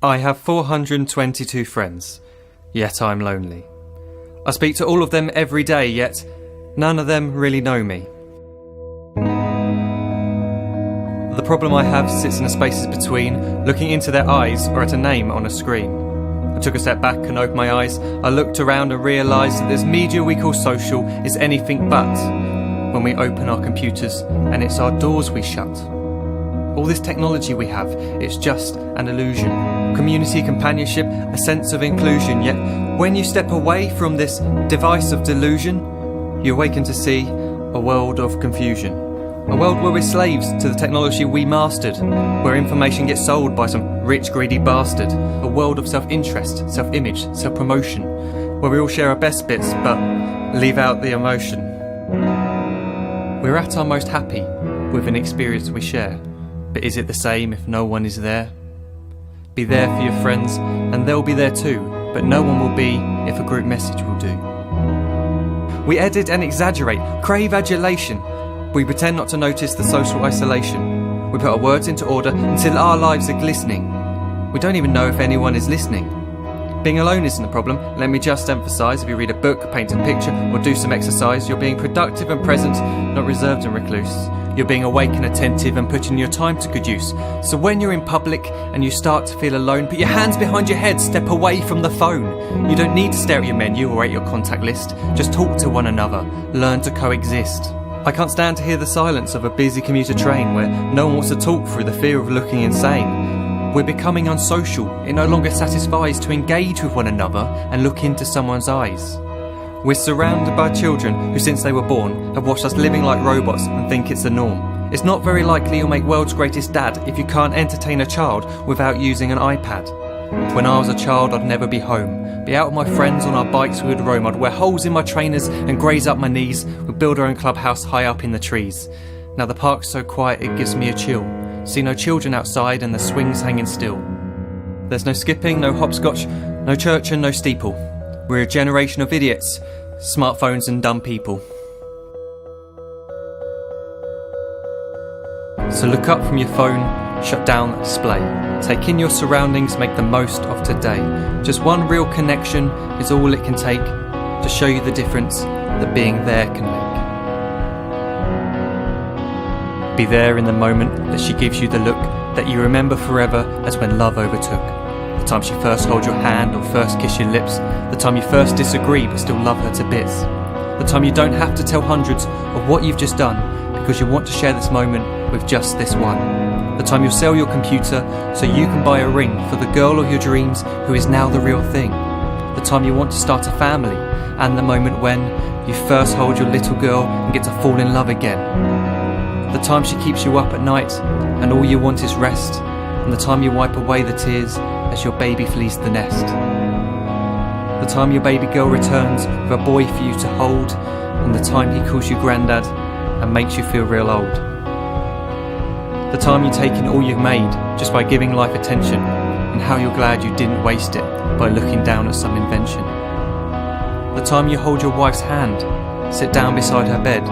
I have 422 friends, yet I'm lonely. I speak to all of them every day, yet none of them really know me. The problem I have sits in the spaces between looking into their eyes or at a name on a screen. I took a step back and opened my eyes. I looked around and realised that this media we call social is anything but when we open our computers and it's our doors we shut. All this technology we have, it's just an illusion. Community, companionship, a sense of inclusion. Yet when you step away from this device of delusion, you awaken to see a world of confusion. A world where we're slaves to the technology we mastered, where information gets sold by some rich, greedy bastard. A world of self-interest, self-image, self-promotion, where we all share our best bits but leave out the emotion. We're at our most happy with an experience we share. But is it the same if no one is there? Be there for your friends, and they'll be there too, but no one will be if a group message will do. We edit and exaggerate, crave adulation. We pretend not to notice the social isolation. We put our words into order until our lives are glistening. We don't even know if anyone is listening. Being alone isn't a problem. Let me just emphasise, if you read a book, paint a picture, or do some exercise, you're being productive and present, not reserved and recluse. You're being awake and attentive and putting your time to good use. So when you're in public and you start to feel alone, put your hands behind your head, step away from the phone. You don't need to stare at your menu or at your contact list. Just talk to one another. Learn to coexist. I can't stand to hear the silence of a busy commuter train where no one wants to talk through the fear of looking insane. We're becoming unsocial. It no longer satisfies to engage with one another and look into someone's eyes. We're surrounded by children who, since they were born, have watched us living like robots and think it's the norm. It's not very likely you'll make world's greatest dad if you can't entertain a child without using an iPad. When I was a child, I'd never be home. Be out with my friends on our bikes, we would roam. I'd wear holes in my trainers and graze up my knees. We'd build our own clubhouse high up in the trees. Now the park's so quiet it gives me a chill. See no children outside and the swings hanging still. There's no skipping, no hopscotch, no church and no steeple. We're a generation of idiots, smartphones and dumb people. So look up from your phone, shut down the display. Take in your surroundings, make the most of today. Just one real connection is all it can take to show you the difference that being there can make. Be there in the moment that she gives you the look that you remember forever as when love overtook. The time she first holds your hand or first kiss your lips. The time you first disagree but still love her to bits. The time you don't have to tell hundreds of what you've just done because you want to share this moment with just this one. The time you'll sell your computer so you can buy a ring for the girl of your dreams who is now the real thing. The time you want to start a family, and the moment when you first hold your little girl and get to fall in love again. The time she keeps you up at night and all you want is rest, and the time you wipe away the tears as your baby flees the nest. The time your baby girl returns with a boy for you to hold, and the time he calls you granddad and makes you feel real old. The time you take in all you've made just by giving life attention, and how you're glad you didn't waste it by looking down at some invention. The time you hold your wife's hand, sit down beside her bed,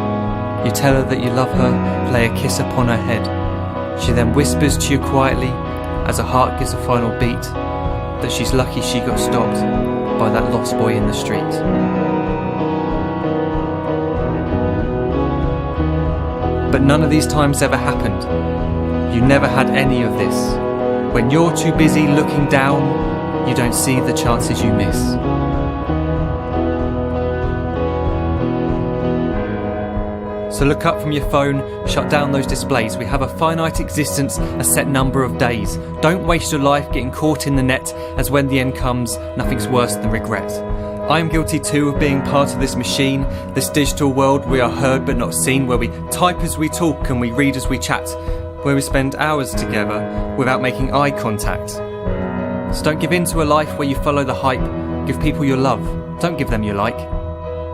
you tell her that you love her, lay a kiss upon her head. She then whispers to you quietly as her heart gives a final beat that she's lucky she got stopped by that lost boy in the street. But none of these times ever happened. You never had any of this. When you're too busy looking down, you don't see the chances you miss. So look up from your phone, shut down those displays. We have a finite existence, a set number of days. Don't waste your life getting caught in the net, as when the end comes, nothing's worse than regret. I am guilty too of being part of this machine, this digital world we are heard but not seen, where we type as we talk and we read as we chat, where we spend hours together without making eye contact. So don't give in to a life where you follow the hype. Give people your love, don't give them your like.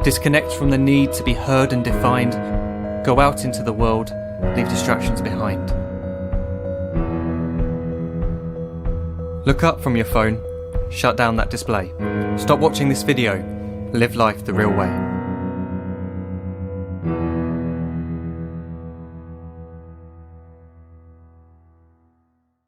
Disconnect from the need to be heard and defined. Go out into the world, leave distractions behind. Look up from your phone, shut down that display. Stop watching this video, live life the real way.